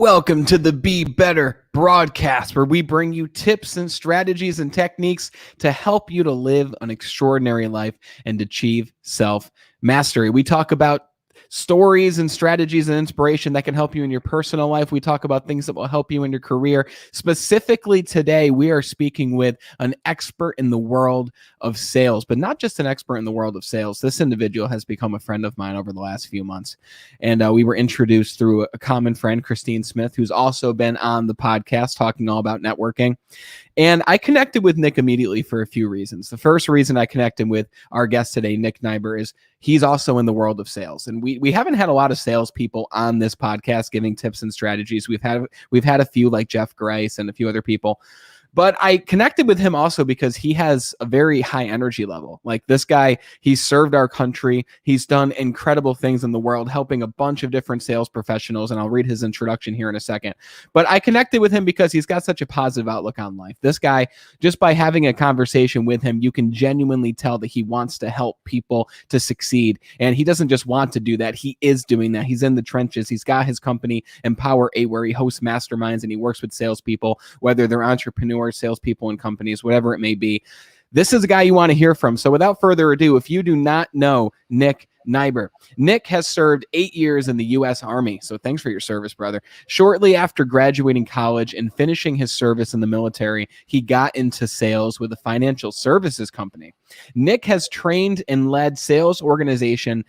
Welcome to the Be Better broadcast, where we bring you tips and strategies and techniques to help you to live an extraordinary life and achieve self-mastery. We talk about stories and strategies and inspiration that can help you in your personal life. We talk about things that will help you in your career. Specifically today, we are speaking with an expert in the world of sales, but not just an expert in the world of sales. This individual has become a friend of mine over the last few months. And we were introduced through a common friend, Christine Smith, who's also been on the podcast talking all about networking. And I connected with Nick immediately for a few reasons. The first reason I connected with our guest today, Nick Nighbor, is he's also in the world of sales. And we haven't had a lot of salespeople on this podcast giving tips and strategies. We've had a few like Jeff Grice and a few other people. But I connected with him also because he has a very high energy level. Like this guy, he's served our country. He's done incredible things in the world, helping a bunch of different sales professionals. And I'll read his introduction here in a second. But I connected with him because he's got such a positive outlook on life. This guy, just by having a conversation with him, you can genuinely tell that he wants to help people to succeed. And he doesn't just want to do that. He is doing that. He's in the trenches. He's got his company, Empower 8, where he hosts masterminds and he works with salespeople, whether they're entrepreneurs, salespeople, and companies, whatever it may be. This is a guy you want to hear from. So without further ado, if you do not know Nick Nighbor, Nick has served 8 years in the U.S. Army. So thanks for your service, brother. Shortly after graduating college and finishing his service in the military, he got into sales with a financial services company. Nick has trained and led sales organizations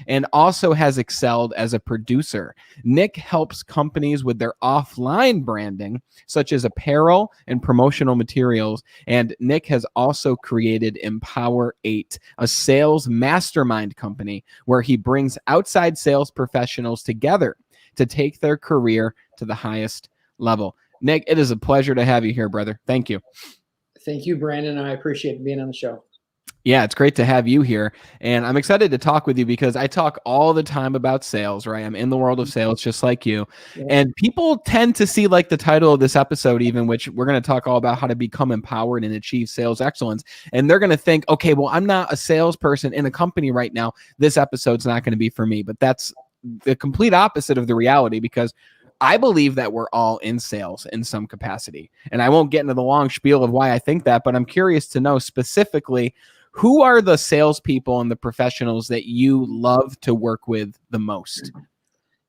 and also has excelled as a producer. Nick helps companies with their offline branding, such as apparel and promotional materials. And Nick has also created Empower 8, a sales mastermind company where he brings outside sales professionals together to take their career to the highest level. Nick, it is a pleasure to have you here, brother. Thank you. Thank you, Brandon. I appreciate being on the show. Yeah, it's great to have you here. And I'm excited to talk with you because I talk all the time about sales, right? I'm in the world of sales just like you. Yeah. And people tend to see like the title of this episode, even, which we're going to talk all about how to become empowered and achieve sales excellence. And they're going to think, okay, well, I'm not a salesperson in a company right now. This episode's not going to be for me. But that's the complete opposite of the reality, because I believe that we're all in sales in some capacity. And I won't get into the long spiel of why I think that, but I'm curious to know specifically, who are the salespeople and the professionals that you love to work with the most?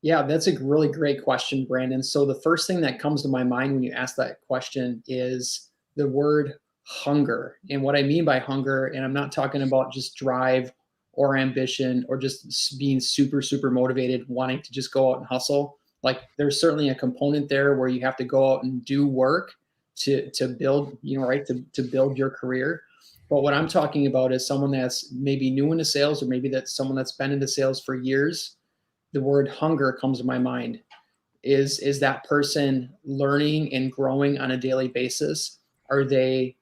Yeah, that's a really great question, Brandon. So the first thing that comes to my mind when you ask that question is the word hunger. And what I mean by hunger, and I'm not talking about just drive or ambition or just being super, super motivated, wanting to just go out and hustle. Like there's certainly a component there where you have to go out and do work to build, right, to build your career. But what I'm talking about is someone that's maybe new into sales, or maybe that's someone that's been into sales for years. The word hunger comes to my mind. Is that person learning and growing on a daily basis? Are they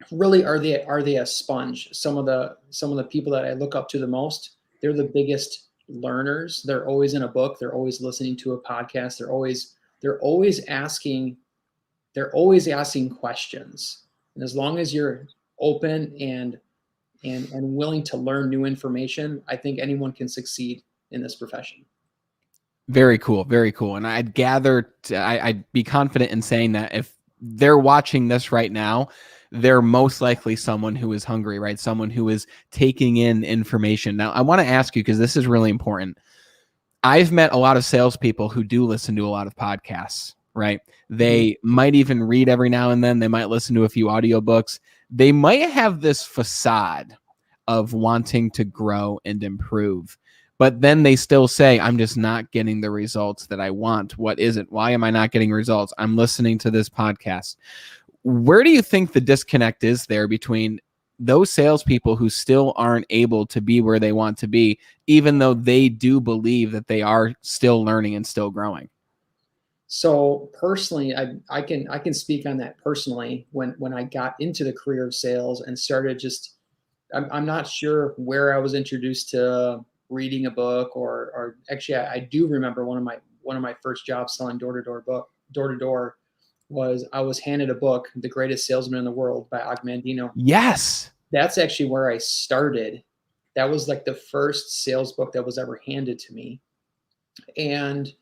a sponge? Some of the people that I look up to the most, they're the biggest learners. They're always in a book. They're always listening to a podcast. They're always asking questions. And as long as you're open and willing to learn new information, I think anyone can succeed in this profession. Very cool. Very cool. And I'd be confident in saying that if they're watching this right now, they're most likely someone who is hungry, right? Someone who is taking in information. Now, I want to ask you, because this is really important. I've met a lot of salespeople who do listen to a lot of podcasts, right? They might even read every now and then. They might listen to a few audiobooks. They might have this facade of wanting to grow and improve, but then they still say, I'm just not getting the results that I want. What is it? Why am I not getting results? I'm listening to this podcast. Where do you think the disconnect is there between those salespeople who still aren't able to be where they want to be, even though they do believe that they are still learning and still growing? So personally, I can speak on that personally. When I got into the career of sales and started I'm not sure where I was introduced to reading a book, or actually I do remember one of my first jobs selling door to door was I was handed a book, The Greatest Salesman in the World by Og Mandino. Yes. That's actually where I started. That was like the first sales book that was ever handed to me. And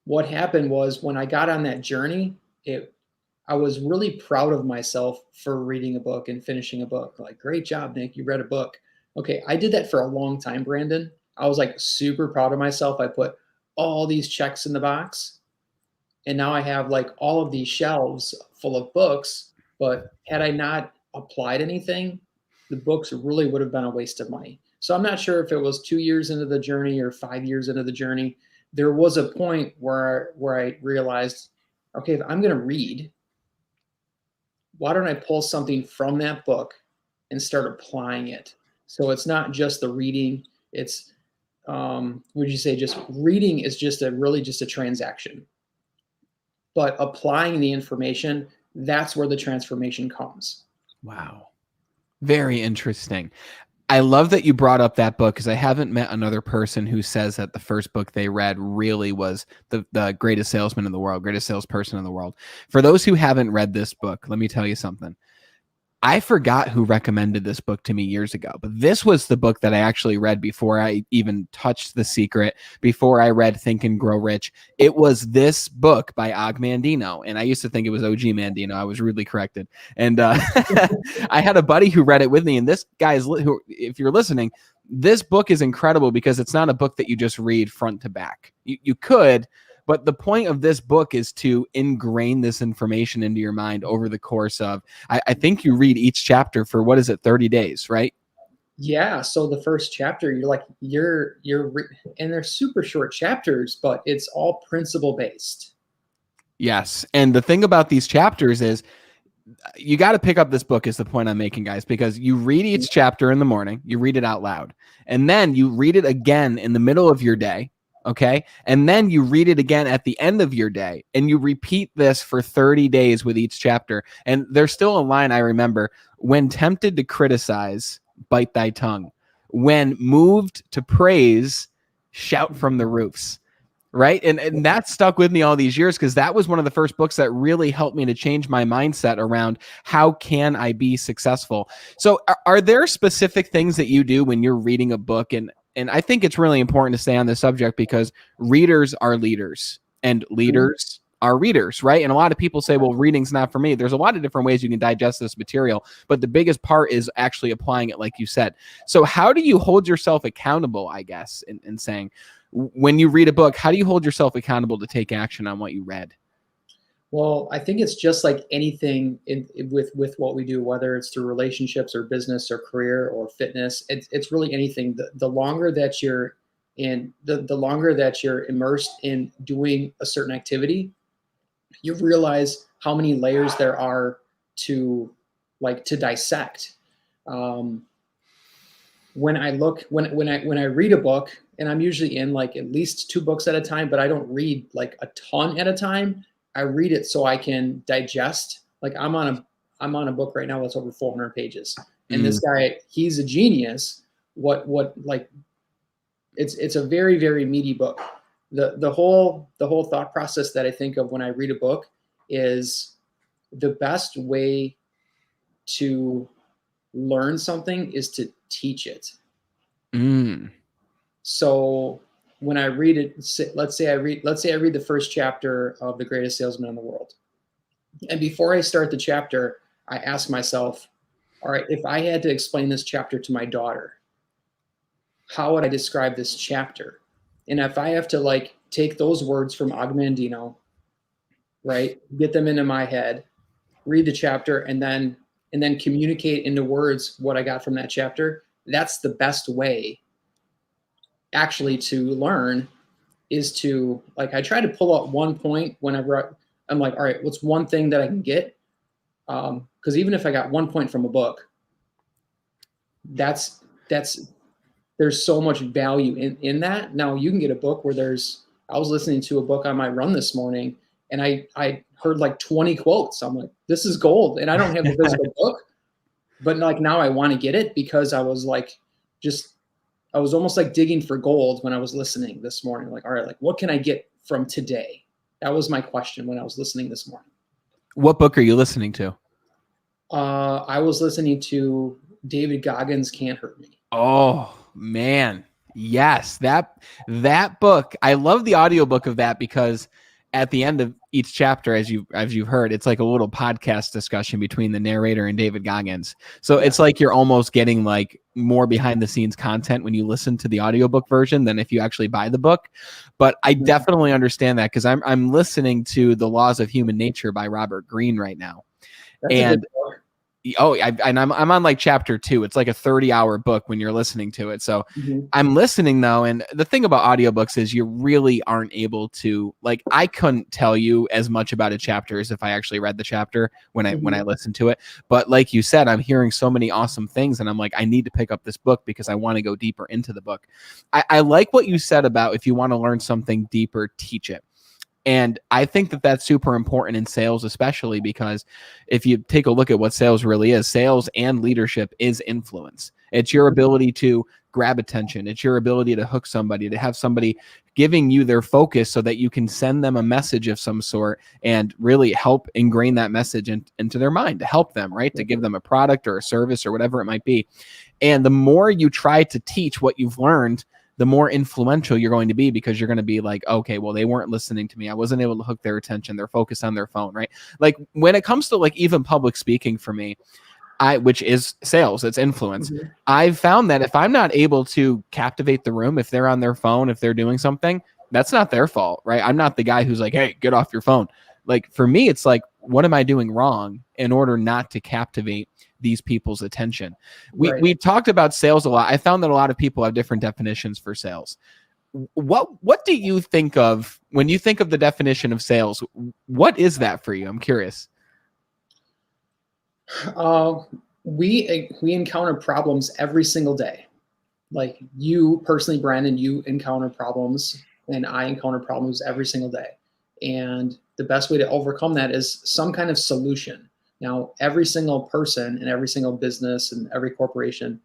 what happened was when I got on that journey, I was really proud of myself for reading a book and finishing a book. Like, great job, Nick, you read a book. Okay, I did that for a long time, Brandon. I was like super proud of myself. I put all these checks in the box, and now I have like all of these shelves full of books. But had I not applied anything, the books really would have been a waste of money. So I'm not sure if it was 2 years into the journey or 5 years into the journey. There was a point where I realized, okay, if I'm going to read, why don't I pull something from that book and start applying it? So it's not just the reading. It's would you say just reading is just a transaction, but applying the information, that's where the transformation comes. Wow. Very interesting. I love that you brought up that book because I haven't met another person who says that the first book they read really was the greatest salesman in the world, greatest salesperson in the world. For those who haven't read this book, let me tell you something. I forgot who recommended this book to me years ago, but this was the book that I actually read before I even touched The Secret, before I read Think and Grow Rich. It was this book by Og Mandino, and I used to think it was OG Mandino. I was rudely corrected. And I had a buddy who read it with me, and this guy is, who, if you're listening, this book is incredible because it's not a book that you just read front to back. You could, but the point of this book is to ingrain this information into your mind over the course of, I think you read each chapter for, 30 days, right? Yeah. So the first chapter, and they're super short chapters, but it's all principle based. Yes. And the thing about these chapters is you got to pick up this book is the point I'm making, guys, because you read each chapter in the morning, you read it out loud, and then you read it again in the middle of your day. Okay. And then you read it again at the end of your day, and you repeat this for 30 days with each chapter. And there's still a line I remember: when tempted to criticize, bite thy tongue. When moved to praise, shout from the roofs. Right. And that stuck with me all these years because that was one of the first books that really helped me to change my mindset around how can I be successful. So are there specific things that you do when you're reading a book? And I think it's really important to stay on this subject because readers are leaders and leaders are readers, right? And a lot of people say, well, reading's not for me. There's a lot of different ways you can digest this material, but the biggest part is actually applying it, like you said. So how do you hold yourself accountable, I guess, in saying, when you read a book, how do you hold yourself accountable to take action on what you read? Well, I think it's just like anything with what we do, whether it's through relationships or business or career or fitness. It's really anything. The longer that you're the longer that you're immersed in doing a certain activity, you realize how many layers there are to dissect. When I read a book, and I'm usually in like at least 2 books at a time, but I don't read like a ton at a time. I read it so I can digest. Like I'm on a book right now that's over 400 pages, and this guy, he's a genius. It's a very, very meaty book. The whole thought process that I think of when I read a book is the best way to learn something is to teach it. So when I read it, let's say I read the first chapter of The Greatest Salesman in the World. And before I start the chapter, I ask myself, all right, if I had to explain this chapter to my daughter, how would I describe this chapter? And if I have to like take those words from Og Mandino, right, get them into my head, read the chapter, and then communicate into words what I got from that chapter, that's the best way actually to learn, is to like, I try to pull out one point whenever I'm like, all right, what's one thing that I can get? Because even if I got 1 point from a book, there's so much value in that. Now you can get a book where I was listening to a book on my run this morning, and I heard like 20 quotes. I'm like, this is gold. And I don't have the physical book, but like now I want to get it because I was almost like digging for gold when I was listening this morning. Like, all right, like what can I get from today? That was my question when I was listening this morning. What book are you listening to? I was listening to David Goggins' Can't Hurt Me. Oh man. Yes, that book. I love the audiobook of that because at the end of each chapter, as you've heard, it's like a little podcast discussion between the narrator and David Goggins. So Yeah. it's like you're almost getting like more behind the scenes content when you listen to the audiobook version than if you actually buy the book. But I Yeah. definitely understand that because I'm listening to The Laws of Human Nature by Robert Greene right now. That's a good And book. I'm on like chapter 2. It's like a 30-hour book when you're listening to it. So Mhm. I'm listening though, and the thing about audiobooks is you really aren't able to, like, I couldn't tell you as much about a chapter as if I actually read the chapter when I Mhm. listened to it. But like you said, I'm hearing so many awesome things, and I'm like, I need to pick up this book because I want to go deeper into the book. I like what you said about if you want to learn something deeper, teach it. And I think that that's super important in sales, especially because if you take a look at what sales really is, sales and leadership is influence. It's your ability to grab attention. It's your ability to hook somebody, to have somebody giving you their focus so that you can send them a message of some sort and really help ingrain that message into their mind, to help them, right? To give them a product or a service or whatever it might be. And the more you try to teach what you've learned, the more influential you're going to be because you're going to be like, okay, well, they weren't listening to me. I wasn't able to hook their attention. They're focused on their phone, right? Like when it comes to like even public speaking for me, which is sales, it's influence. Mhm. I've found that if I'm not able to captivate the room, if they're on their phone, if they're doing something, that's not their fault, right? I'm not the guy who's like, hey, get off your phone. Like for me, it's like, what am I doing wrong in order not to captivate these people's attention? Right. We talked about sales a lot. I found that a lot of people have different definitions for sales. What do you think of when you think of the definition of sales? What is that for you? I'm curious. Uh, we encounter problems every single day. Like you personally, Brandon, you encounter problems, and I encounter problems every single day. And the best way to overcome that is some kind of solution. Now, every single person and every single business and every corporation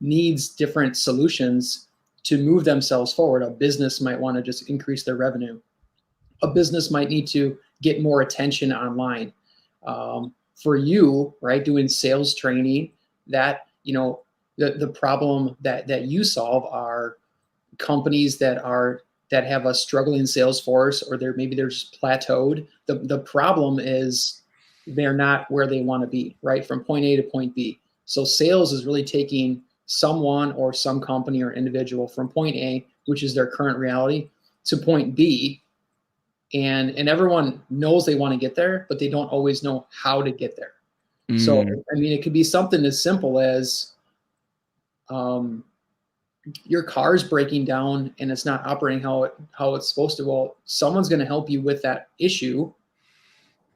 needs different solutions to move themselves forward. A business might want to just increase their revenue. A business might need to get more attention online. For you, right, doing sales training, that the problem that you solve are companies that have a struggling sales force, or they're just plateaued. The problem is they're not where they want to be, right, from point A to point B. So sales is really taking someone or some company or individual from point A, which is their current reality, to point B, and everyone knows they want to get there, but they don't always know how to get there. So Mm, I mean, it could be something as simple as um, your car's breaking down and it's not operating how it's supposed to. Well, someone's going to help you with that issue.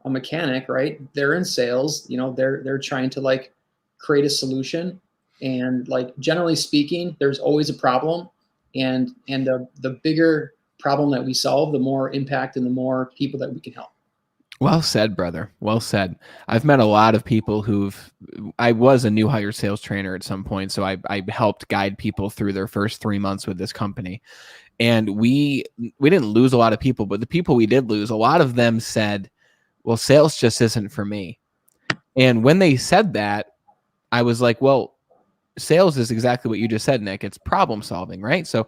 A mechanic, right? They're in sales. They're trying to like create a solution, and like generally speaking, there's always a problem, and the bigger problem that we solve, the more impact and the more people that we can help. well said, brother. Well said. I've met a lot of people I was a new hire sales trainer at some point. So I helped guide people through their first 3 months with this company. And we didn't lose a lot of people, but the people we did lose, a lot of them said, well, sales just isn't for me. And when they said that, I was like, well, sales is exactly what you just said, Nick. It's problem solving, right? So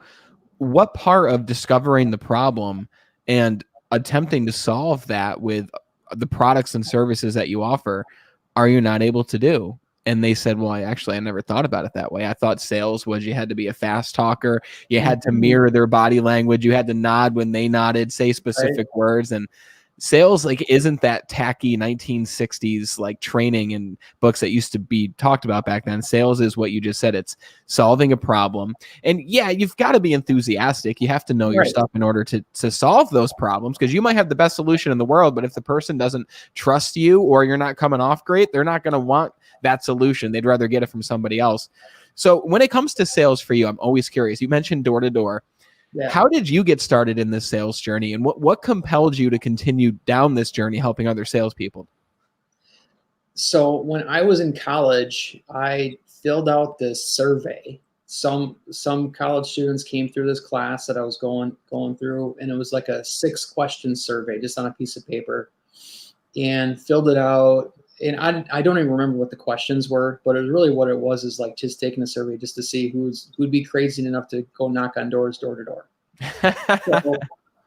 what part of discovering the problem and attempting to solve that with the products and services that you offer are you not able to do? And they said, well, I never thought about it that way. I thought sales was you had to be a fast talker, you had to Mhm. mirror their body language, you had to nod when they nodded, say Right. specific words. And sales like isn't that tacky 1960s like training and books that used to be talked about back then. Sales is what you just said. It's solving a problem. And yeah, you've got to be enthusiastic. You have to know your Right. stuff in order to solve those problems, because you might have the best solution in the world, but if the person doesn't trust you or you're not coming off great, they're not going to want that solution. They'd rather get it from somebody else. So when it comes to sales for you, I'm always curious. You mentioned door to door. Yeah. How did you get started in this sales journey, and what compelled you to continue down this journey helping other salespeople? So when I was in college, I filled out this survey. Some college students came through this class that I was going through, and it was like a 6-question survey just on a piece of paper, and filled it out. and I don't even remember what the questions were, but it was really what it was is like just taking a survey just to see who'd be crazy enough to go knock on doors door to door.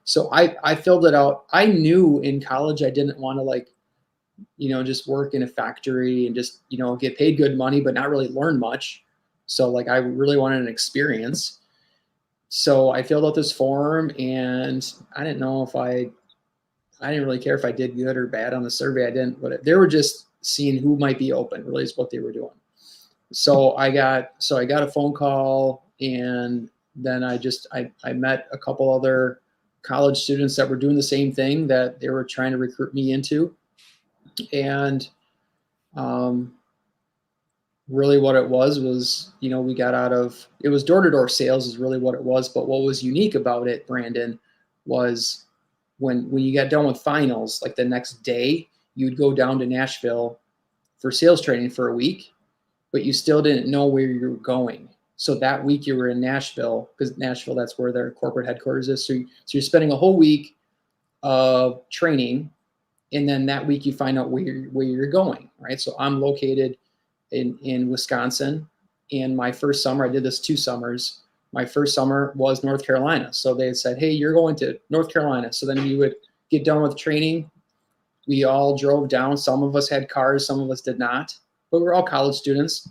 So I filled it out. I knew in college I didn't want to like, just work in a factory and just, get paid good money, but not really learn much. So like I really wanted an experience. So I filled out this form and I didn't know if I didn't really care if I did good or bad on the survey. I didn't, but they were just seeing who might be open, really is what they were doing. So I got a phone call, and then I met a couple other college students that were doing the same thing that they were trying to recruit me into. And really what it was, we got it was door-to-door sales is really what it was. But what was unique about it, Brandon, was when you got done with finals, like the next day, you'd go down to Nashville for sales training for a week, but you still didn't know where you were going. So that week you were in Nashville, because Nashville, that's where their corporate headquarters is. So you're spending a whole week of training, and then that week you find out where you're going, right? So I'm located in Wisconsin, and my first summer, I did this 2 summers. My first summer was North Carolina. So they said, hey, you're going to North Carolina. So then we would get done with training. We all drove down. Some of us had cars, some of us did not, but we're all college students.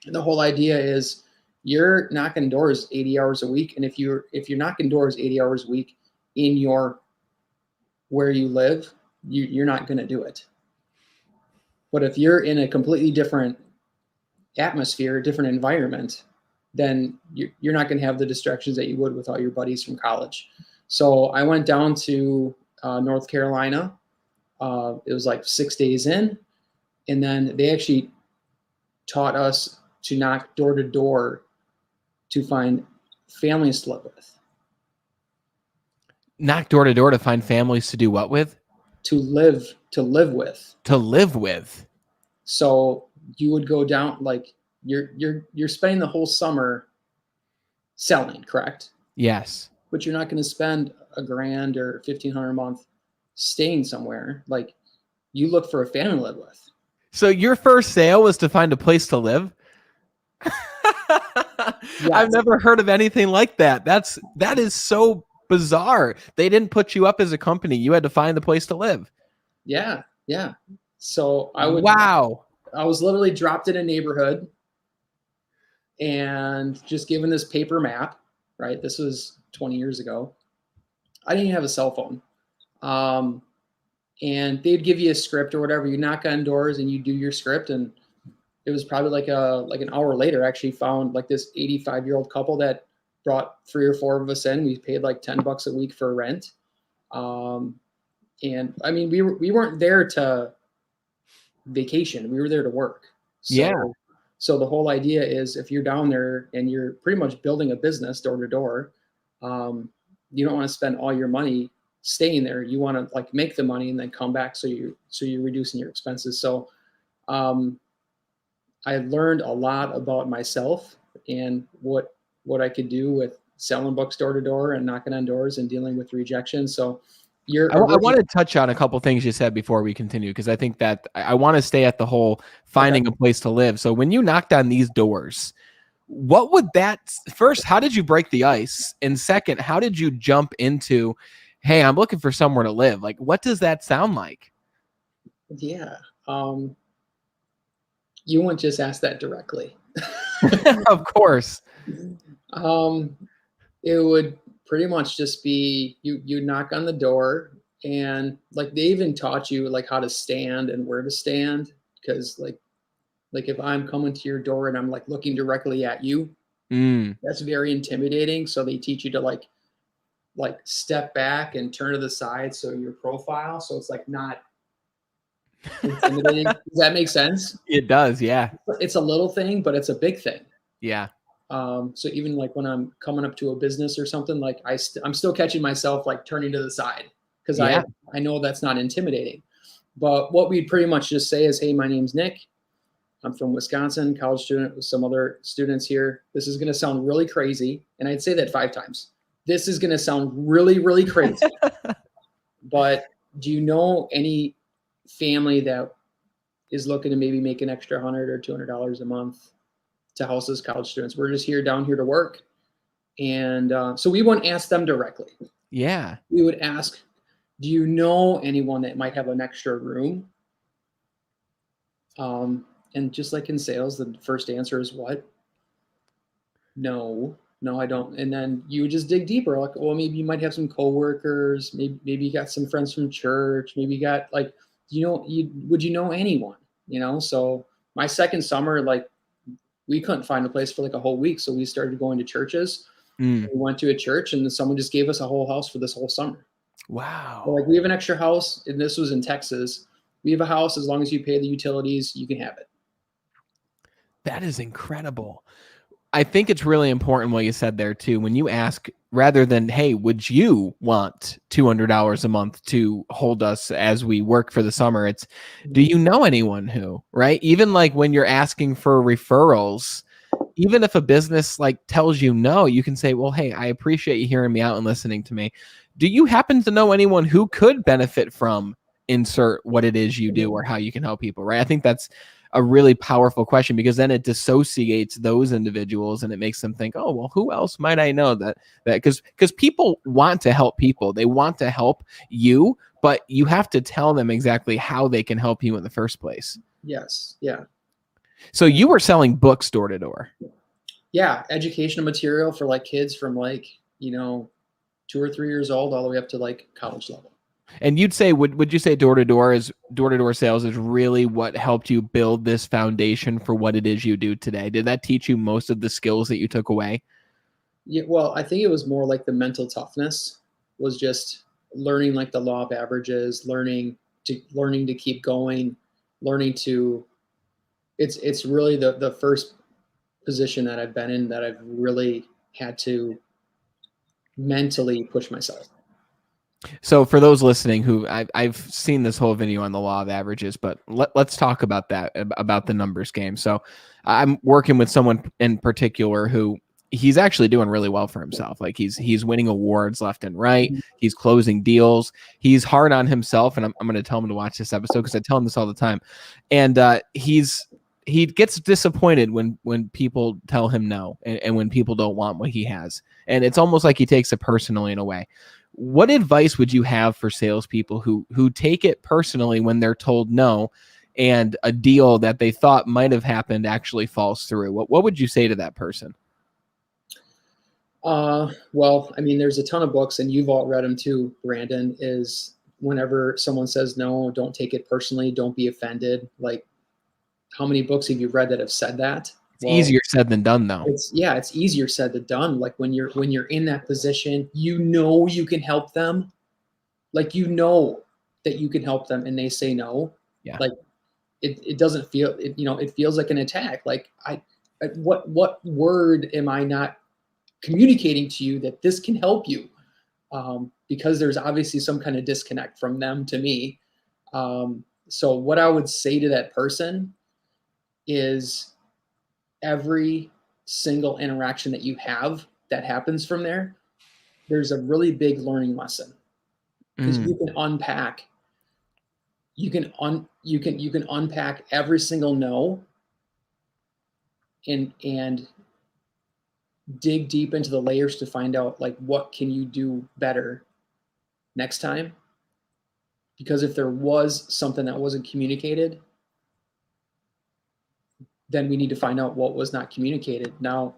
And the whole idea is you're knocking doors 80 hours a week. And if you're knocking doors 80 hours a week in where you live, you're not going to do it. But if you're in a completely different atmosphere, different environment, then you're not going to have the distractions that you would with all your buddies from college. So I went down to North Carolina. It was like 6 days in, and then they actually taught us to knock door to door to find families to live with. Knock door to door to find families to do what with? To live with. To live with. So you would go down, like you're spending the whole summer selling, correct? Yes. But you're not going to spend $1,000 or $1,500 a month staying somewhere. Like, you look for a family to live with. So your first sale was to find a place to live? Yes. I've never heard of anything like that. That is so bizarre. They didn't put you up as a company. You had to find the place to live. Yeah. Yeah. So I was literally dropped in a neighborhood and just given this paper map, right? This was 20 years ago. I didn't even have a cell phone. And they'd give you a script or whatever. You knock on doors and you do your script. And it was probably like an hour later, I actually found like this 85-year-old couple that brought 3 or 4 of us in. We paid like $10 a week for rent. And I mean, we weren't there to vacation. We were there to work. So, yeah. So the whole idea is if you're down there and you're pretty much building a business door to door, you don't want to spend all your money staying there. You want to like make the money and then come back. So you're reducing your expenses. So, I learned a lot about myself and what I could do with selling books door to door and knocking on doors and dealing with rejection. So I want to touch on a couple things you said before we continue, because I think that I want to stay at the whole finding a place to live. So when you knocked on these doors, what would first, how did you break the ice? And second, how did you jump into, hey, I'm looking for somewhere to live? Like, what does that sound like? Yeah. You wouldn't just ask that directly. Of course. It would pretty much just be you knock on the door, and like they even taught you like how to stand and where to stand, because like if I'm coming to your door and I'm like looking directly at you, that's very intimidating. So they teach you to like step back and turn to the side, so your profile, so it's like not intimidating. Does that make sense? It does, yeah. It's a little thing, but it's a big thing. Yeah. So even like when I'm coming up to a business or something, like I'm still catching myself like turning to the side, because I know that's not intimidating. But what we'd pretty much just say is, hey, my name's Nick. I'm from Wisconsin, college student with some other students here. This is going to sound really crazy. And I'd say that 5 times. This is going to sound really, really crazy. But do you know any family that is looking to maybe make an extra $100 or $200 a month to house his college students. We're just down here to work. And so we wouldn't ask them directly. Yeah. We would ask, do you know anyone that might have an extra room? And just like in sales, the first answer is what? No, I don't. And then you would just dig deeper. Like, well, maybe you might have some coworkers. Maybe you got some friends from church. Maybe you got like, would you know anyone? So my second summer, like we couldn't find a place for like a whole week. So we started going to churches. We went to a church and then someone just gave us a whole house for this whole summer. Wow. So like we have an extra house, and this was in Texas. We have a house, as long as you pay the utilities, you can have it. That is incredible. I think it's really important what you said there too. When you ask, rather than, hey, would you want $200 a month to hold us as we work for the summer? It's, do you know anyone who, right? Even like when you're asking for referrals, even if a business like tells you no, you can say, well, hey, I appreciate you hearing me out and listening to me. Do you happen to know anyone who could benefit from insert what it is you do or how you can help people, right? I think that's a really powerful question, because then it dissociates those individuals and it makes them think, oh, well, who else might I know that because people want to help people. They want to help you, but you have to tell them exactly how they can help you in the first place. Yes. Yeah. So you were selling books door to door. Yeah. Educational material for like kids from like, 2 or 3 years old all the way up to like college level. And you'd say, would you say door to door sales is really what helped you build this foundation for what it is you do today? Did that teach you most of the skills that you took away? Yeah, well, I think it was more like the mental toughness was just learning like the law of averages, learning to keep going, learning to it's really the first position that I've been in that I've really had to mentally push myself. So for those listening who I've seen this whole video on the law of averages, but let's talk about that, about the numbers game. So I'm working with someone in particular who he's actually doing really well for himself. Like he's winning awards left and right. He's closing deals. He's hard on himself. And I'm going to tell him to watch this episode because I tell him this all the time. And he gets disappointed when people tell him no and when people don't want what he has. And it's almost like he takes it personally in a way. What advice would you have for salespeople who take it personally when they're told no and a deal that they thought might have happened actually falls through? What would you say to that person? Well, I mean, there's a ton of books, and you've all read them too, Brandon, is whenever someone says no, don't take it personally. Don't be offended. Like, how many books have you read that have said that? It's easier said than done, though. It's easier said than done. Like when you're in that position, you can help them. Like, that you can help them and they say no. Yeah. Like it doesn't feel, it feels like an attack. Like what word am I not communicating to you that this can help you? Because there's obviously some kind of disconnect from them to me. So what I would say to that person is every single interaction that you have that happens from there, there's a really big learning lesson, because you can unpack every single no and dig deep into the layers to find out like what can you do better next time. Because if there was something that wasn't communicated, then we need to find out what was not communicated. Now,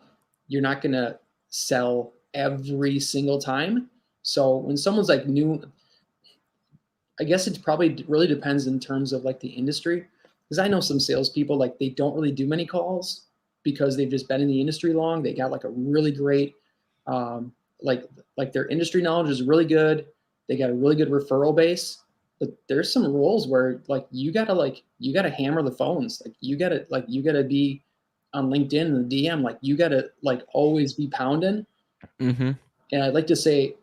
you're not going to sell every single time. So when someone's like new, I guess it probably really depends in terms of like the industry. Because I know some salespeople, like they don't really do many calls because they've just been in the industry long. They got like a really great, like their industry knowledge is really good. They got a really good referral base. But there's some roles where like you gotta hammer the phones. Like you gotta be on LinkedIn and the DM. Like you gotta like always be pounding. Mm-hmm. And I'd like to say,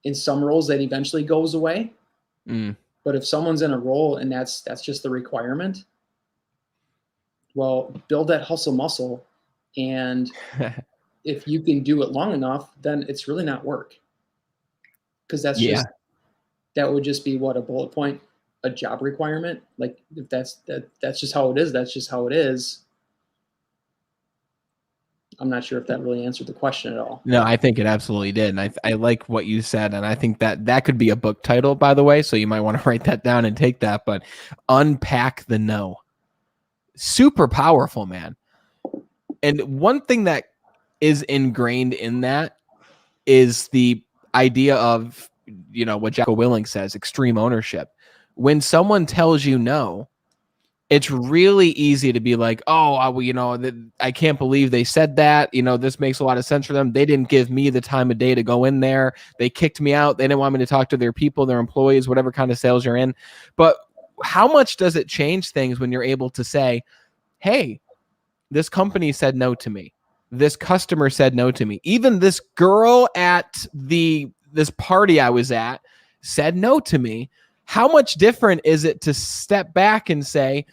in some roles that eventually goes away. But if someone's in a role and that's just the requirement, well, build that hustle muscle. And if you can do it long enough, then it's really not work. Because that would just be what, a bullet point. a job requirement. Like if that's just how it is, that's just how it is. I'm not sure if that really answered the question at all. No, I think it absolutely did. And I like what you said. And I think that could be a book title, by the way. So you might want to write that down and take that. But Unpack the No. Super powerful, man. And one thing that is ingrained in that is the idea of, what Jocko Willink says, extreme ownership. When someone tells you no, it's really easy to be like, oh, I can't believe they said that. This makes a lot of sense for them. They didn't give me the time of day to go in there. They kicked me out. They didn't want me to talk to their people, their employees, whatever kind of sales you're in. But how much does it change things when you're able to say, hey, this company said no to me. This customer said no to me. Even this girl at this party I was at said no to me. How much different is it to step back and say,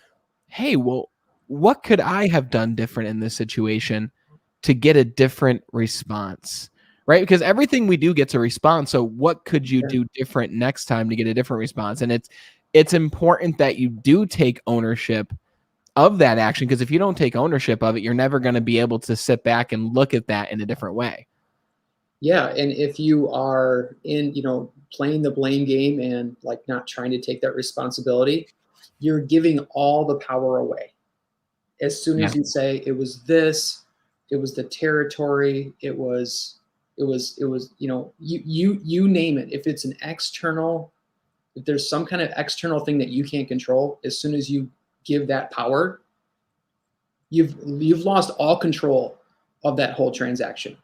hey, well, what could I have done different in this situation to get a different response? Right? Because everything we do gets a response. So what could you do different next time to get a different response? And it's important that you do take ownership of that action, because if you don't take ownership of it, you're never going to be able to sit back and look at that in a different way. Yeah, and if you are in, playing the blame game and like not trying to take that responsibility, you're giving all the power away. As soon as you say it was this, it was the territory, it was, you name it. If it's an external, if there's some kind of external thing that you can't control, as soon as you give that power, you've lost all control of that whole transaction.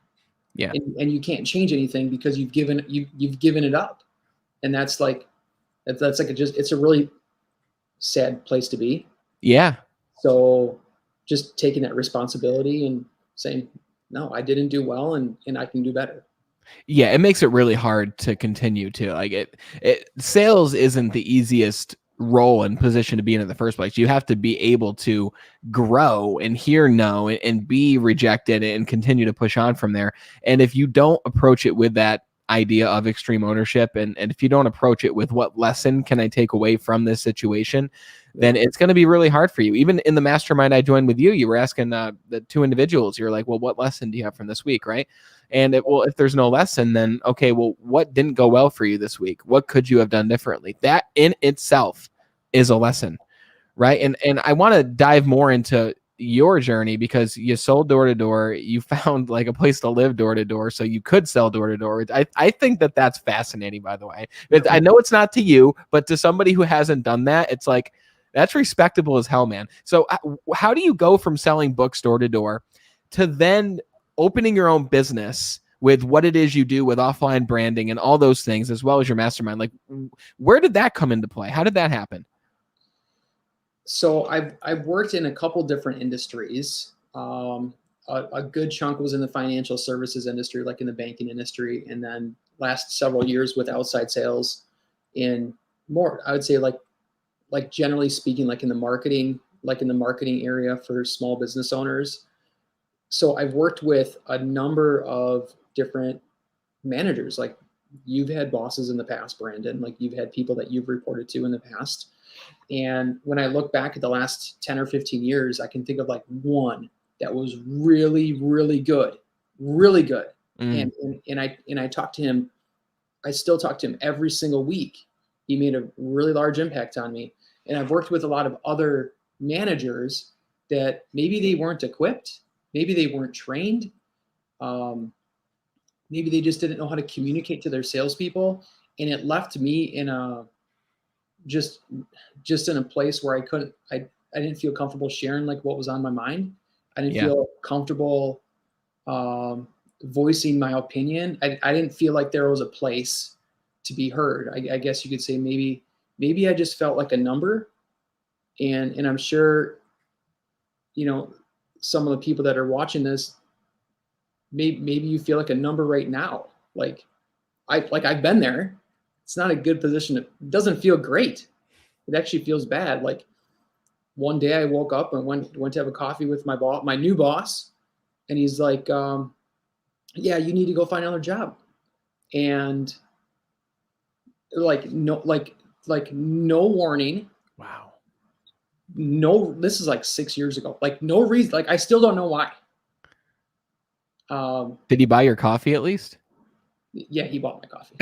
Yeah. And you can't change anything because you've given it up. And that's like it's a really sad place to be. Yeah. So just taking that responsibility and saying, no, I didn't do well and I can do better. Yeah, it makes it really hard to continue to like sales isn't the easiest role and position to be in the first place. You have to be able to grow and hear no and be rejected and continue to push on from there. And if you don't approach it with that idea of extreme ownership, and if you don't approach it with what lesson can I take away from this situation, then it's going to be really hard for you. Even in the mastermind I joined with you, you were asking the two individuals, you're like, well, what lesson do you have from this week, right? And if there's no lesson, then okay, well, what didn't go well for you this week? What could you have done differently? That in itself is a lesson, right? And I want to dive more into your journey, because you sold door to door, you found like a place to live door to door, so you could sell door to door. I think that's fascinating, by the way. I know it's not to you, but to somebody who hasn't done that, it's like, that's respectable as hell, man. So how do you go from selling books door to door to then opening your own business with what it is you do with offline branding and all those things, as well as your mastermind? Like, where did that come into play? How did that happen? So I've worked in a couple different industries. A good chunk was in the financial services industry, like in the banking industry, and then last several years with outside sales in more, I would say like generally speaking, like in the marketing area for small business owners. So I've worked with a number of different managers. Like you've had bosses in the past, Brandon, like you've had people that you've reported to in the past. And when I look back at the last 10 or 15 years, I can think of like one that was really, really good, really good. And I talked to him. I still talk to him every single week. He made a really large impact on me. And I've worked with a lot of other managers that maybe they weren't equipped, maybe they weren't trained, maybe they just didn't know how to communicate to their salespeople, and it left me in a just in a place where I didn't feel comfortable sharing like what was on my mind. I didn't feel comfortable voicing my opinion. I didn't feel like there was a place to be heard. I guess you could say maybe I just felt like a number, and I'm sure, some of the people that are watching this, maybe you feel like a number right now. Like I've been there. It's not a good position. It doesn't feel great. It actually feels bad. Like one day I woke up and went to have a coffee with my new boss, and he's like, yeah, you need to go find another job. And like, no, like like no warning. Wow. No, this is like 6 years ago. Like no reason. Like I still don't know why. Did he buy your coffee at least? Yeah, he bought my coffee.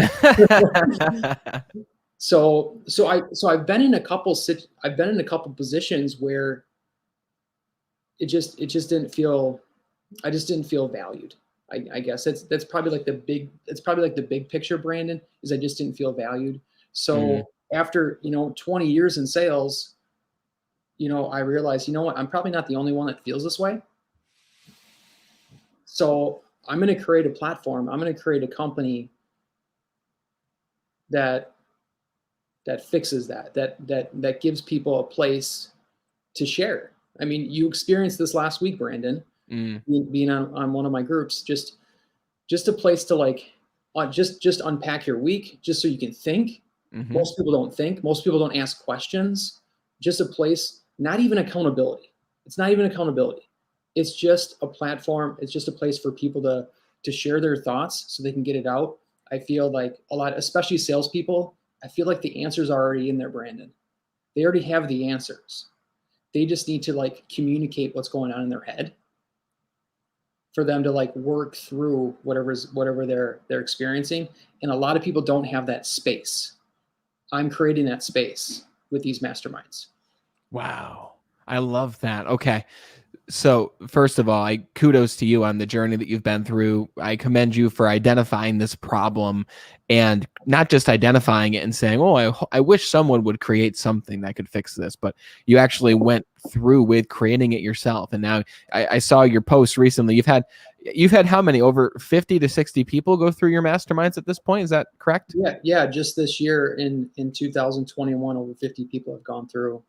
So I've been in a couple positions where it just didn't feel, I just didn't feel valued. I guess that's probably like the big picture, Brandon, is I just didn't feel valued. So after 20 years in sales, I realized, what, I'm probably not the only one that feels this way. So I'm going to create a platform. I'm going to create a company that fixes that gives people a place to share. I mean, you experienced this last week, Brandon, being on one of my groups, just a place to like, just unpack your week, just so you can think. Most people don't think. Most people don't ask questions. Just a place, not even accountability. It's not even accountability. It's just a platform. It's just a place for people to share their thoughts so they can get it out. I feel like a lot, especially salespeople, I feel like the answers are already in there, Brandon. They already have the answers. They just need to like communicate what's going on in their head for them to like work through whatever they're experiencing. And a lot of people don't have that space. I'm creating that space with these masterminds. Wow. I love that. Okay. So first of all, kudos to you on the journey that you've been through. I commend you for identifying this problem and not just identifying it and saying, oh, I wish someone would create something that could fix this, but you actually went through with creating it yourself. And now I saw your post recently. You've had how many? Over 50 to 60 people go through your masterminds at this point. Is that correct? Yeah. Just this year in 2021, over 50 people have gone through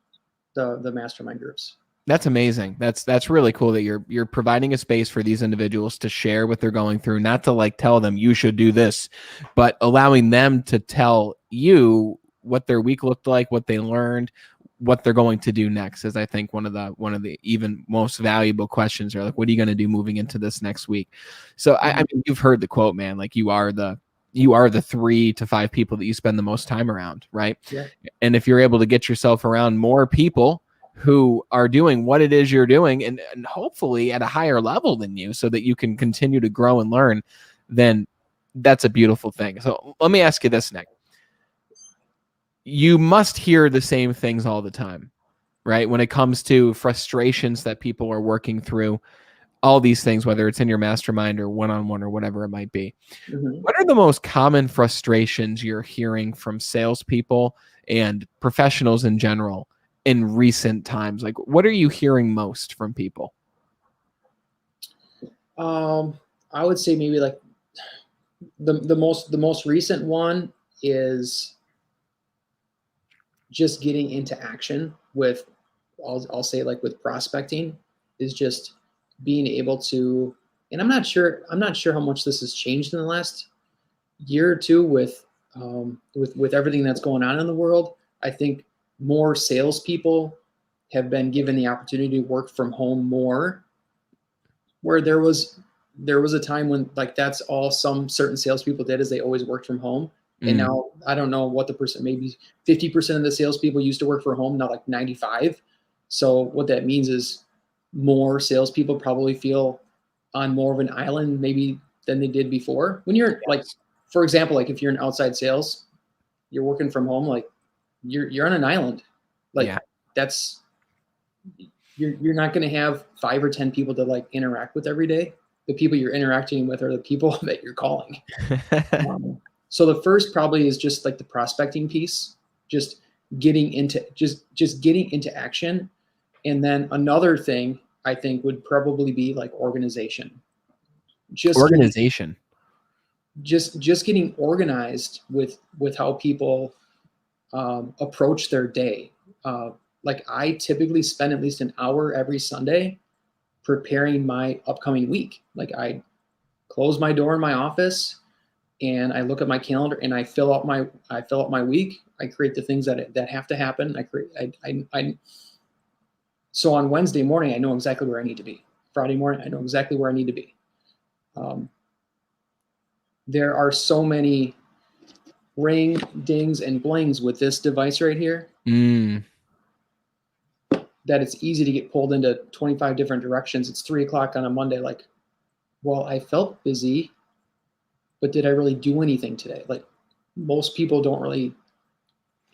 the mastermind groups. That's amazing. That's really cool that you're providing a space for these individuals to share what they're going through, not to like tell them you should do this, but allowing them to tell you what their week looked like, what they learned, what they're going to do next. Is I think one of the even most valuable questions are like, what are you going to do moving into this next week? So I mean, you've heard the quote, man, like you are the 3 to 5 people that you spend the most time around, right? Yeah. And if you're able to get yourself around more people who are doing what it is you're doing and hopefully at a higher level than you so that you can continue to grow and learn, then that's a beautiful thing. So let me ask you this, Nick. You must hear the same things all the time, right? When it comes to frustrations that people are working through, all these things, whether it's in your mastermind or one-on-one or whatever it might be. What are the most common frustrations you're hearing from salespeople and professionals in general in recent times? Like, what are you hearing most from people? I would say maybe like the most recent one is just getting into action with, I'll say like with prospecting, is just being able to, and I'm not sure how much this has changed in the last year or two with everything that's going on in the world. I think more salespeople have been given the opportunity to work from home more, where there was a time when like that's all some certain salespeople did, is they always worked from home. And now I don't know what the percent, maybe 50% of the salespeople used to work from home, now like 95. So what that means is more salespeople probably feel on more of an island maybe than they did before. When you're like, for example, like if you're in outside sales, you're working from home, like you're on an island. Like that's, you're not going to have 5 or 10 people to like interact with every day. The people you're interacting with are the people that you're calling. So the first probably is just like the prospecting piece, just getting into getting into action. And then another thing I think would probably be like organization. Organization. Just getting organized with how people approach their day. Like I typically spend at least an hour every Sunday preparing my upcoming week. Like I close my door in my office and I look at my calendar and I fill out my week. I create the things that have to happen. So on Wednesday morning, I know exactly where I need to be. Friday morning, I know exactly where I need to be. There are so many ring, dings, and blings with this device right here, that it's easy to get pulled into 25 different directions. It's 3:00 on a Monday. Like, well, I felt busy, but did I really do anything today? Like, most people don't really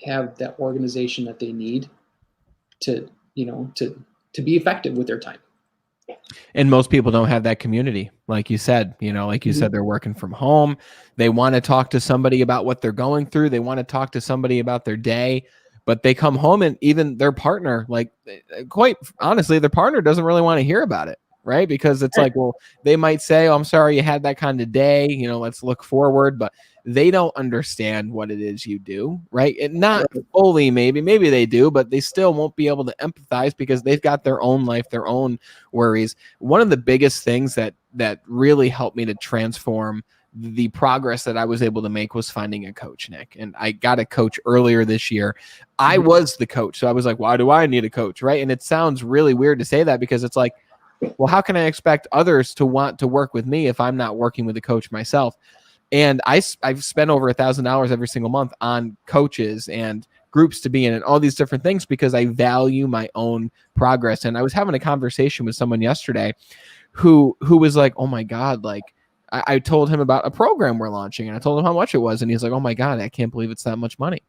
have that organization that they need to, to be effective with their time. And most people don't have that community. Like you said, they're working from home. They want to talk to somebody about what they're going through. They want to talk to somebody about their day, but they come home and even their partner, like, quite honestly, their partner doesn't really want to hear about it. Right. Because it's like, well, they might say, oh, I'm sorry you had that kind of day. Let's look forward. But they don't understand what it is you do. Right. And not fully, maybe they do, but they still won't be able to empathize because they've got their own life, their own worries. One of the biggest things that really helped me to transform the progress that I was able to make was finding a coach, Nick. And I got a coach earlier this year. I was the coach. So I was like, why do I need a coach? Right. And it sounds really weird to say that because it's like, well, how can I expect others to want to work with me if I'm not working with a coach myself? And I've spent over $1,000 every single month on coaches and groups to be in and all these different things because I value my own progress. And I was having a conversation with someone yesterday who was like, oh my God, like I told him about a program we're launching and I told him how much it was. And he's like, oh my God, I can't believe it's that much money.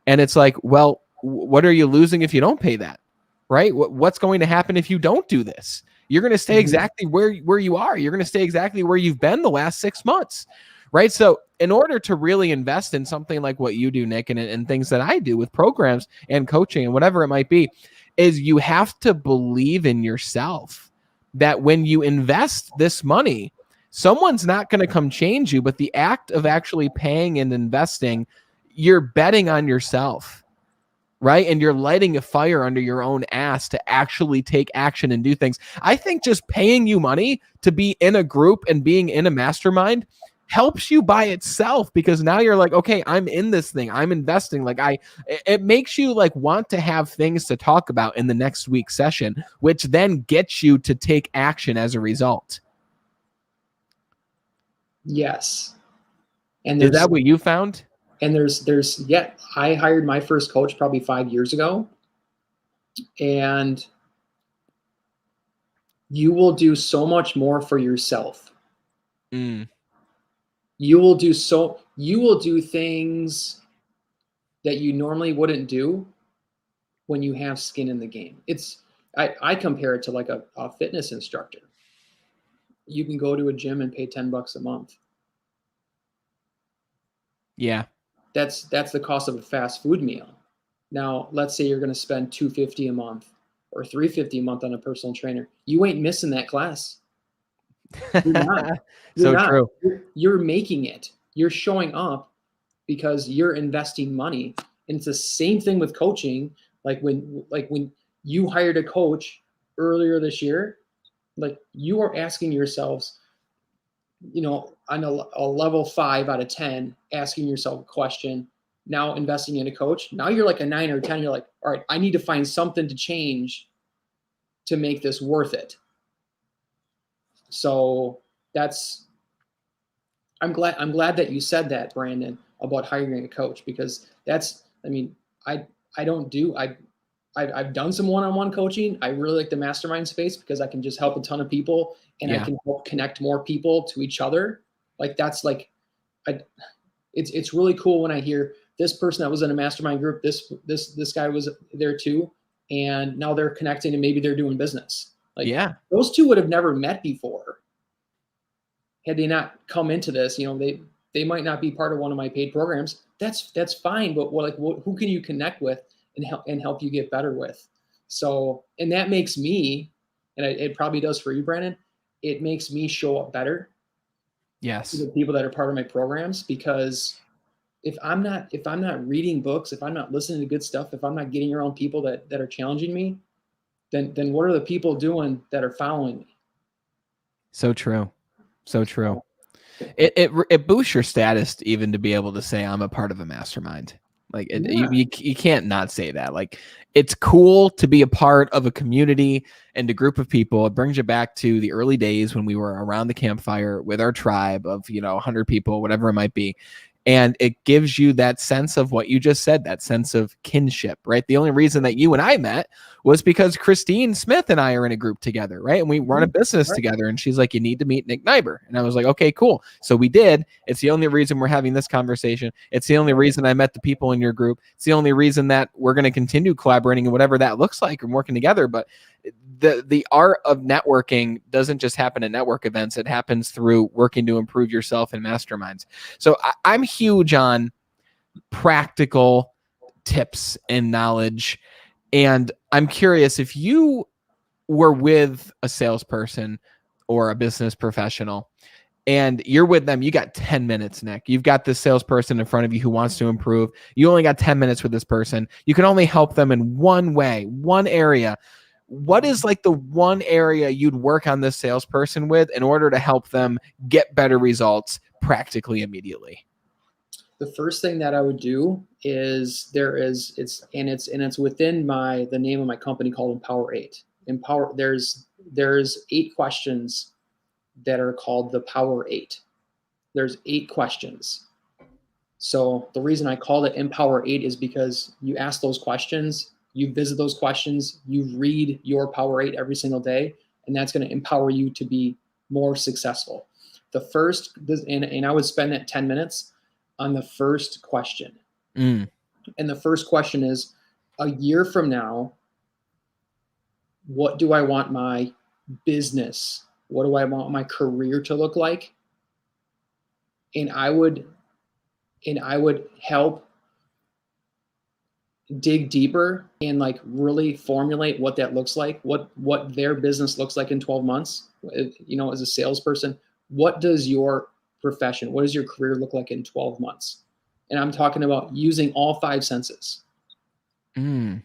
And it's like, well, what are you losing if you don't pay that? Right? What's going to happen if you don't do this? You're going to stay exactly where you are. You're going to stay exactly where you've been the last 6 months. Right. So in order to really invest in something like what you do, Nick, and things that I do with programs and coaching and whatever it might be, is you have to believe in yourself that when you invest this money, someone's not going to come change you. But the act of actually paying and investing, you're betting on yourself. Right. And you're lighting a fire under your own ass to actually take action and do things. I think just paying you money to be in a group and being in a mastermind helps you by itself because now you're like, okay, I'm in this thing. I'm investing. Like it makes you like want to have things to talk about in the next week's session, which then gets you to take action as a result. Yes. And is that what you found? And I hired my first coach probably 5 years ago, and you will do so much more for yourself. You will do things that you normally wouldn't do when you have skin in the game. I compare it to like a fitness instructor. You can go to a gym and pay $10 a month. Yeah. That's the cost of a fast food meal. Now, let's say you're going to spend $250 a month or $350 a month on a personal trainer. You ain't missing that class. You're not. True. You're making it. You're showing up because you're investing money. And it's the same thing with coaching. Like when you hired a coach earlier this year, like you are asking yourselves, on a level 5 out of 10, asking yourself a question, now investing in a coach. Now you're like a 9 or 10. You're like, all right, I need to find something to change to make this worth it. So I'm glad that you said that, Brandon, about hiring a coach, because I've done some one-on-one coaching. I really like the mastermind space because I can just help a ton of people and I can help connect more people to each other. Like it's really cool when I hear this person that was in a mastermind group, this guy was there too, and now they're connecting and maybe they're doing business. Like those two would have never met before had they not come into this. They might not be part of one of my paid programs. That's fine, but who can you connect with and help you get better with? So, and that makes me, and it probably does for you, Brandon, it makes me show up better. Yes. To the people that are part of my programs, because if I'm not reading books, if I'm not listening to good stuff, if I'm not getting around people that are challenging me, then what are the people doing that are following me? So true. So true. It boosts your status even to be able to say I'm a part of a mastermind. Like you can't not say that. Like it's cool to be a part of a community and a group of people. It brings you back to the early days when we were around the campfire with our tribe of 100 people, whatever it might be. And it gives you that sense of what you just said, that sense of kinship, right? The only reason that you and I met was because Christine Smith and I are in a group together, right? And we run a business together. And she's like, you need to meet Nick Nighbor. And I was like, okay, cool. So we did. It's the only reason we're having this conversation. It's the only reason I met the people in your group. It's the only reason that we're going to continue collaborating and whatever that looks like and working together. But the art of networking doesn't just happen at network events. It happens through working to improve yourself in masterminds. So I'm huge on practical tips and knowledge. And I'm curious, if you were with a salesperson or a business professional and you're with them, you got 10 minutes, Nick. You've got this salesperson in front of you who wants to improve. You only got 10 minutes with this person. You can only help them in one way, one area. What is like the one area you'd work on this salesperson with in order to help them get better results practically immediately? The first thing that I would do is it's within the name of my company called Empower 8. There's 8 questions that are called the Power 8. There's 8 questions. So the reason I called it Empower 8 is because you ask those questions, you visit those questions, you read your Power 8 every single day, and that's going to empower you to be more successful. And I would spend that 10 minutes on the first question. And the first question is, a year from now, what do I want my business? What do I want my career to look like? And I would help dig deeper and like really formulate what that looks like, what their business looks like in 12 months. You know, as a salesperson, what does your profession, what does your career look like in 12 months? And I'm talking about using all 5 senses. Does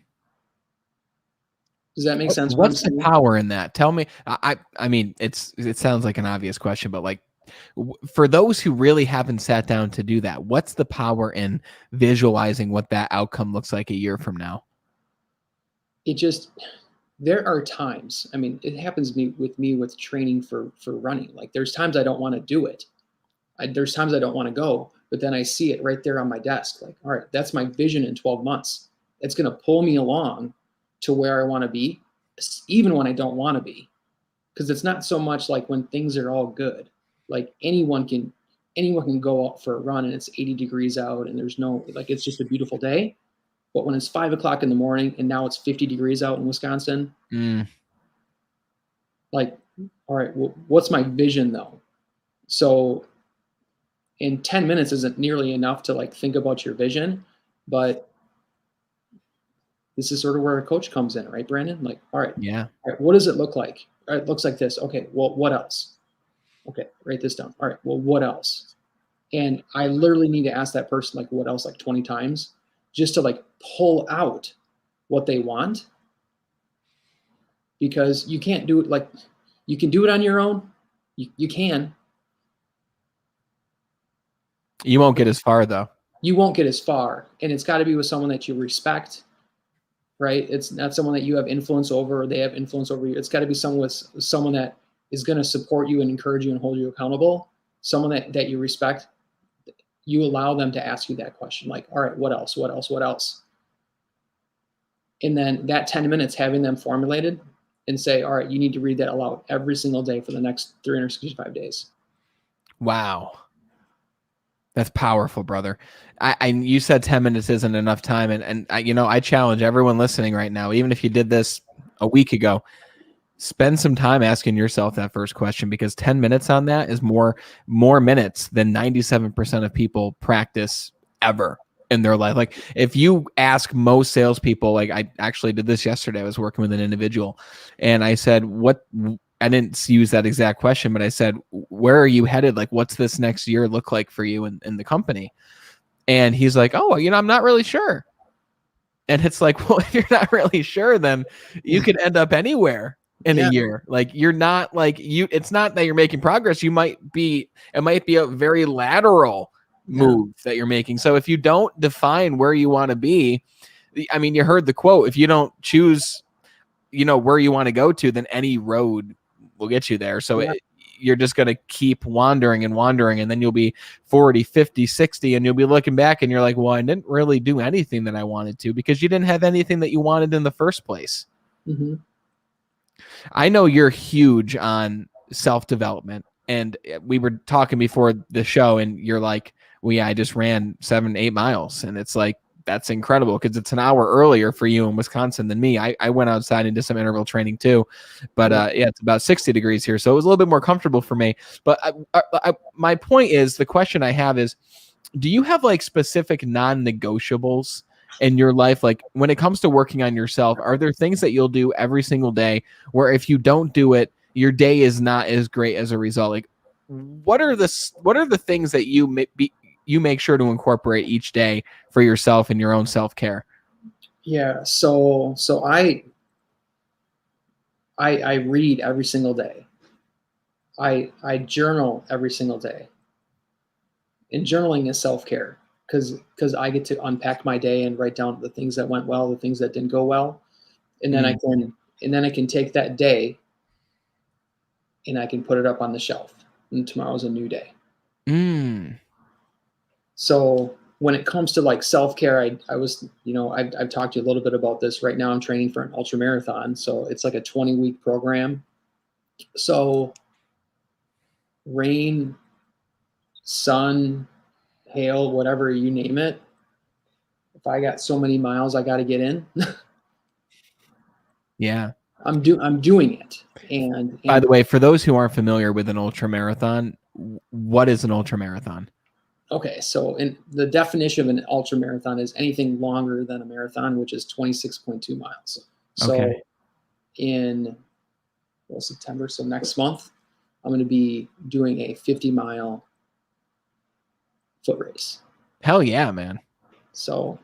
that make sense? What's the power in that? Tell me. I mean, it sounds like an obvious question, but like for those who really haven't sat down to do that, what's the power in visualizing what that outcome looks like a year from now? There are times, I mean, it happens with me with training for running. Like there's times I don't want to do it. There's times I don't want to go, but then I see it right there on my desk. Like, all right, that's my vision in 12 months. It's going to pull me along to where I want to be, even when I don't want to be. Because it's not so much like when things are all good. Like anyone can go out for a run and it's 80 degrees out and there's no, like, it's just a beautiful day. But when it's 5 o'clock in the morning and now it's 50 degrees out in Wisconsin, like, all right, well, what's my vision though? So in 10 minutes isn't nearly enough to like think about your vision, but this is sort of where a coach comes in, right, Brandon? Like, all right, what does it look like? All right, it looks like this. Okay, well, what else? Okay, write this down. All right, well, what else? And I literally need to ask that person, like, what else, like 20 times, just to like pull out what they want. Because you can't do it, like, you can do it on your own. You can. You won't get as far, though. You won't get as far. And it's got to be with someone that you respect, right? It's not someone that you have influence over, or they have influence over you. It's got to be someone that is going to support you and encourage you and hold you accountable. Someone that you respect. You allow them to ask you that question, like, all right, what else? What else? What else? And then that 10 minutes, having them formulated and say, all right, you need to read that aloud every single day for the next 365 days. Wow. That's powerful, brother. You said 10 minutes isn't enough time. And I challenge everyone listening right now, even if you did this a week ago, spend some time asking yourself that first question, because 10 minutes on that is more minutes than 97% of people practice ever in their life. Like if you ask most salespeople, like I actually did this yesterday, I was working with an individual and I said, I didn't use that exact question, but I said, where are you headed? Like, what's this next year look like for you in the company? And he's like, oh, I'm not really sure. And it's like, well, if you're not really sure, then you could end up anywhere in a year. Like you're not like it's not that you're making progress. It might be a very lateral move that you're making. So if you don't define where you want to be, I mean, you heard the quote, if you don't choose, where you want to go to, then any road will get you there. So you're just going to keep wandering and wandering. And then you'll be 40, 50, 60, and you'll be looking back and you're like, well, I didn't really do anything that I wanted to, because you didn't have anything that you wanted in the first place. Mm-hmm. I know you're huge on self-development, and we were talking before the show and you're like, well, yeah, I just ran 7-8 miles. And it's like, that's incredible, because it's an hour earlier for you in Wisconsin than me. I went outside and did some interval training too, but yeah, it's about 60 degrees here, so it was a little bit more comfortable for me. But my point is, the question I have is, do you have like specific non-negotiables in your life? Like when it comes to working on yourself, are there things that you'll do every single day where if you don't do it, your day is not as great as a result? Like what are the things that you make sure to incorporate each day for yourself and your own self-care? Yeah. So I read every single day. I journal every single day. And journaling is self-care, because I get to unpack my day and write down the things that went well, the things that didn't go well. And then I can take that day and I can put it up on the shelf, and tomorrow's a new day. So when it comes to like self-care, I've talked to you a little bit about this. Right now I'm training for an ultra marathon. So it's like a 20-week program. So rain, sun, hail, whatever, you name it, if I got so many miles I got to get in, Yeah. I'm doing it. And by the way, for those who aren't familiar with an ultra marathon, what is an ultra marathon? Okay, so in the definition of an ultra marathon is anything longer than a marathon, which is 26.2 miles. So Okay. in September, so next month, I'm going to be doing a 50-mile foot race. Hell yeah, man. So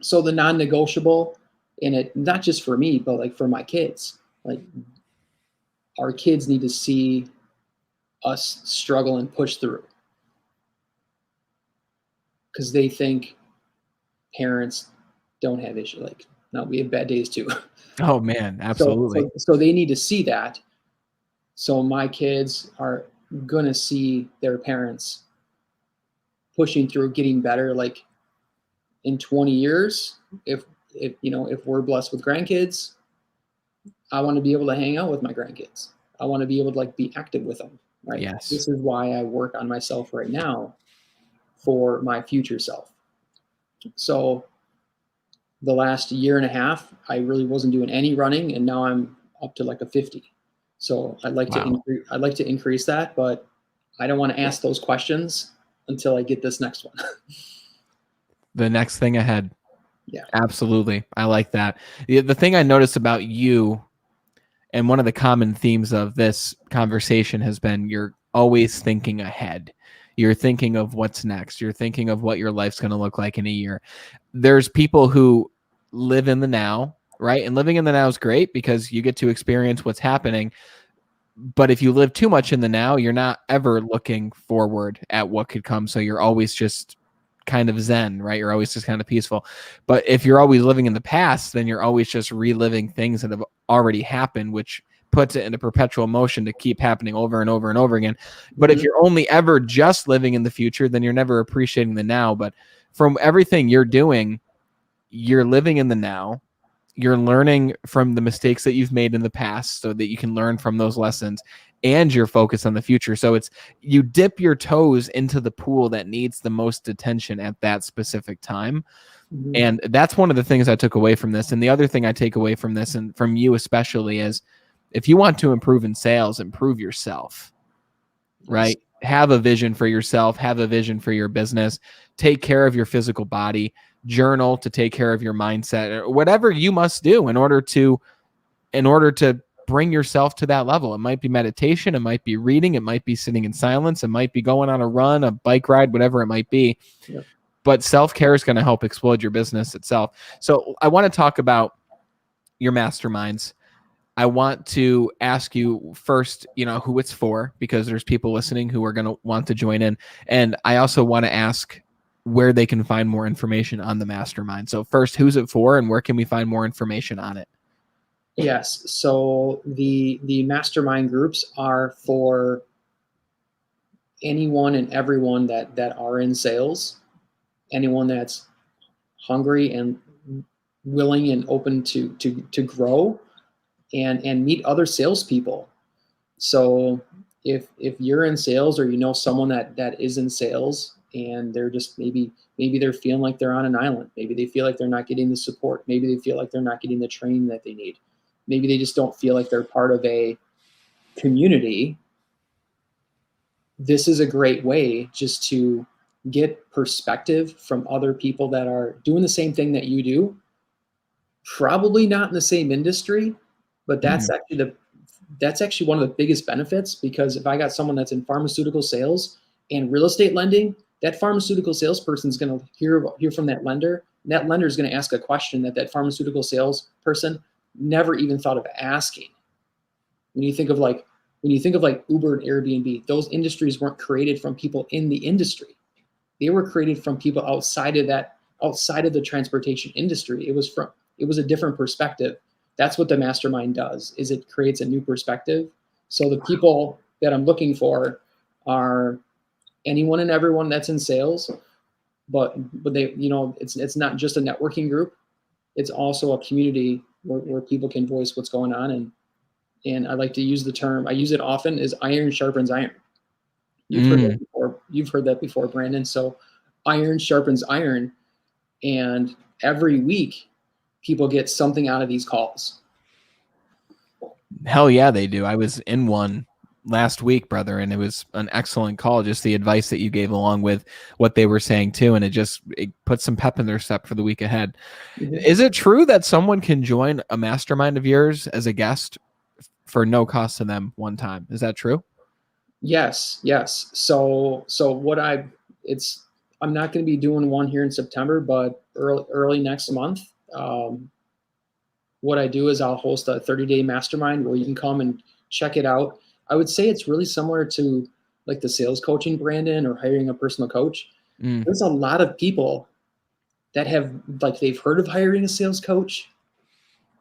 so the non-negotiable in it, not just for me, but like for my kids, like our kids need to see us struggle and push through, because they think parents don't have issues. Like, no, we have bad days too. Oh man, absolutely. So they need to see that. So my kids are gonna see their parents pushing through, getting better. Like in 20 years, if we're blessed with grandkids, I want to be able to hang out with my grandkids. I want to be able to like be active with them. Right. Yes. This is why I work on myself right now, for my future self. So the last year and a half, I really wasn't doing any running, and now I'm up to like a 50. So I'd like to increase that, but I don't want to ask those questions until I get this next one. The next thing ahead. Yeah. Absolutely. I like that. The thing I noticed about you, and one of the common themes of this conversation, has been you're always thinking ahead. You're thinking of what's next. You're thinking of what your life's going to look like in a year. There's people who live in the now, right? And living in the now is great because you get to experience what's happening. But if you live too much in the now, you're not ever looking forward at what could come. So you're always just kind of zen, right? You're always just kind of peaceful. But if you're always living in the past, then you're always just reliving things that have already happened, which puts it into perpetual motion to keep happening over and over and over again. But if you're only ever just living in the future, then you're never appreciating the now. But from everything you're doing, you're living in the now. You're learning from the mistakes that you've made in the past so that you can learn from those lessons, and you're focused on the future. So it's, you dip your toes into the pool that needs the most attention at that specific time. Mm-hmm. And that's one of the things I took away from this. And the other thing I take away from this, and from you especially, is if you want to improve in sales, improve yourself, right? Yes. Have a vision for yourself, have a vision for your business, take care of your physical body, journal to take care of your mindset, or whatever you must do in order to bring yourself to that level. It might be meditation, it might be reading, it might be sitting in silence, it might be going on a run, a bike ride, whatever it might be. Yep. But self-care is going to help explode your business itself. So I want to talk about your masterminds. I want to ask you first, who it's for, because there's people listening who are going to want to join in. And I also want to ask where they can find more information on the mastermind. So first, who's it for, and where can we find more information on it? Yes. So the mastermind groups are for anyone and everyone that are in sales, anyone that's hungry and willing and open to grow and meet other salespeople. So if you're in sales or you know someone that is in sales and they're just maybe they're feeling like they're on an island, maybe they feel like they're not getting the support, maybe they feel like they're not getting the training that they need, maybe they just don't feel like they're part of a community. This is a great way just to get perspective from other people that are doing the same thing that you do, probably not in the same industry, but that's actually one of the biggest benefits, because if I got someone that's in pharmaceutical sales and real estate lending, that pharmaceutical salesperson is going to hear from that lender. And that lender is going to ask a question that pharmaceutical salesperson never even thought of asking. When you think of like Uber and Airbnb, those industries weren't created from people in the industry. They were created from people outside of the transportation industry. It was a different perspective. That's what the mastermind does, is it creates a new perspective. So the people that I'm looking for are anyone and everyone that's in sales, but they, it's not just a networking group. It's also a community where people can voice what's going on. And I like to use the term, I use it often, is iron sharpens iron. You've heard that before. You've heard that before, Brandon. So iron sharpens iron. And every week people get something out of these calls. Hell yeah, they do. I was in one last week, brother, and it was an excellent call. Just the advice that you gave along with what they were saying too. And it put some pep in their step for the week ahead. Mm-hmm. Is it true that someone can join a mastermind of yours as a guest for no cost to them one time? Is that true? Yes. So I'm not going to be doing one here in September, but early next month. What I do is I'll host a 30-day mastermind where you can come and check it out. I would say it's really similar to like the sales coaching, Brandon, or hiring a personal coach. There's a lot of people that they've heard of hiring a sales coach,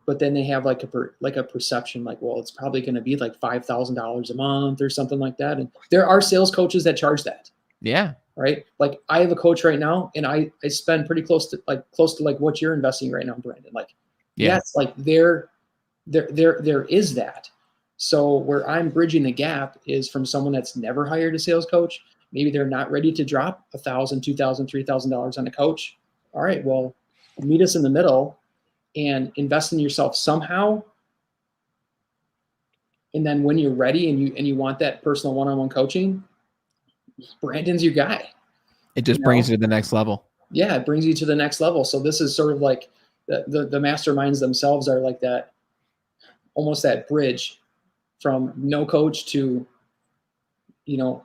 but then they have like a perception like, well, it's probably going to be like $5,000 a month or something like that. And there are sales coaches that charge that. Yeah. Right. Like I have a coach right now, and I spend pretty close to what you're investing right now, Brandon. Like, yes, like there is that. So where I'm bridging the gap is from someone that's never hired a sales coach. Maybe they're not ready to drop $1,000, $2,000, $3,000 on a coach. All right, well, meet us in the middle and invest in yourself somehow. And then when you're ready and you want that personal one-on-one coaching, Brandon's your guy. It just brings you to the next level. Yeah, it brings you to the next level. So this is sort of like the masterminds themselves are like that, almost that bridge from no coach to,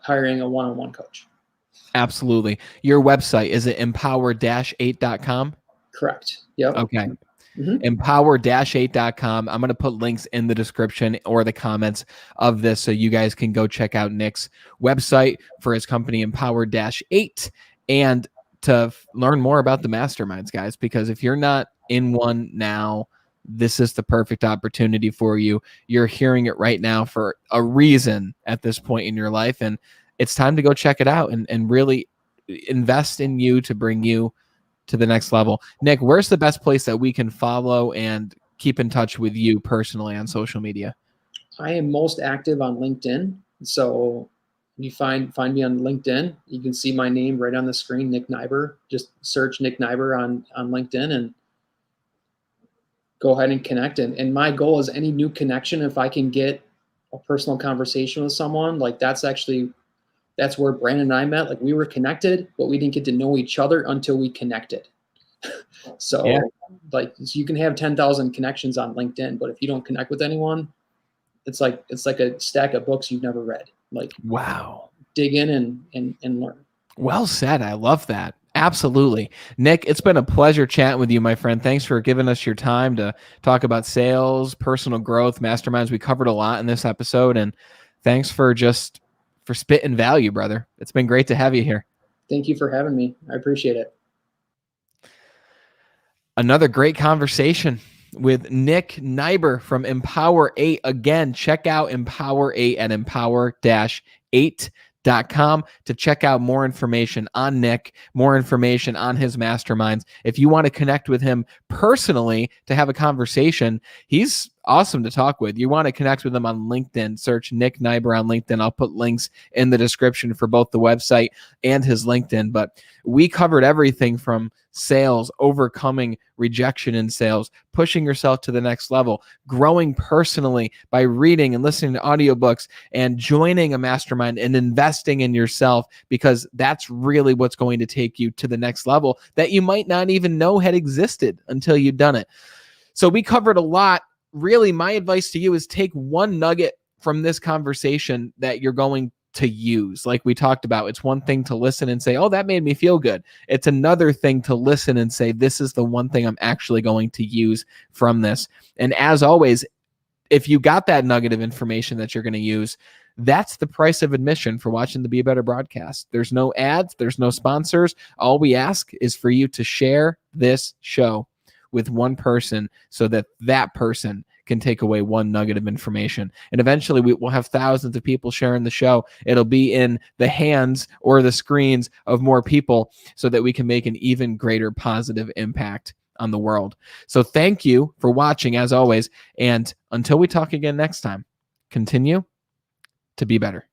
hiring a one-on-one coach. Absolutely. Your website, is it empower-8.com? Correct. Yep. Okay. Mm-hmm. Empower-8.com. I'm going to put links in the description or the comments of this so you guys can go check out Nick's website for his company, Empower-8, and to learn more about the masterminds, guys, because if you're not in one now, this is the perfect opportunity for you. You're hearing it right now for a reason at this point in your life, and it's time to go check it out and really invest in you to bring you to the next level. Nick, where's the best place that we can follow and keep in touch with you personally on social media? I am most active on LinkedIn. So you find me on LinkedIn. You can see my name right on the screen, Nick Nighbor. Just search Nick Nighbor on LinkedIn and go ahead and connect. And my goal is any new connection, if I can get a personal conversation with someone, like that's where Brandon and I met. Like we were connected, but we didn't get to know each other until we connected. So you can have 10,000 connections on LinkedIn, but if you don't connect with anyone, it's like a stack of books you've never read. Like, wow, dig in and learn. Well said. I love that. Absolutely. Nick, it's been a pleasure chatting with you, my friend. Thanks for giving us your time to talk about sales, personal growth, masterminds. We covered a lot in this episode, and thanks for spitting value, brother. It's been great to have you here. Thank you for having me. I appreciate it. Another great conversation. with Nick Nighbor from Empower 8. Again, check out Empower 8 at empower-8.com to check out more information on Nick, more information on his masterminds. If you want to connect with him personally to have a conversation, he's awesome to talk with. You want to connect with him on LinkedIn, search Nick Nighbor on LinkedIn. I'll put links in the description for both the website and his LinkedIn. But we covered everything from sales, overcoming rejection in sales, pushing yourself to the next level, growing personally by reading and listening to audiobooks, and joining a mastermind and investing in yourself, because that's really what's going to take you to the next level that you might not even know had existed until you've done it. So we covered a lot. Really, my advice to you is take one nugget from this conversation that you're going to use. Like we talked about, it's one thing to listen and say, oh, that made me feel good. It's another thing to listen and say, this is the one thing I'm actually going to use from this. And as always, if you got that nugget of information that you're going to use, that's the price of admission for watching the Be Better broadcast. There's no ads, there's no sponsors. All we ask is for you to share this show with one person so that that person can take away one nugget of information. And eventually we will have thousands of people sharing the show. It'll be in the hands or the screens of more people so that we can make an even greater positive impact on the world. So thank you for watching as always. And until we talk again next time, continue to be better.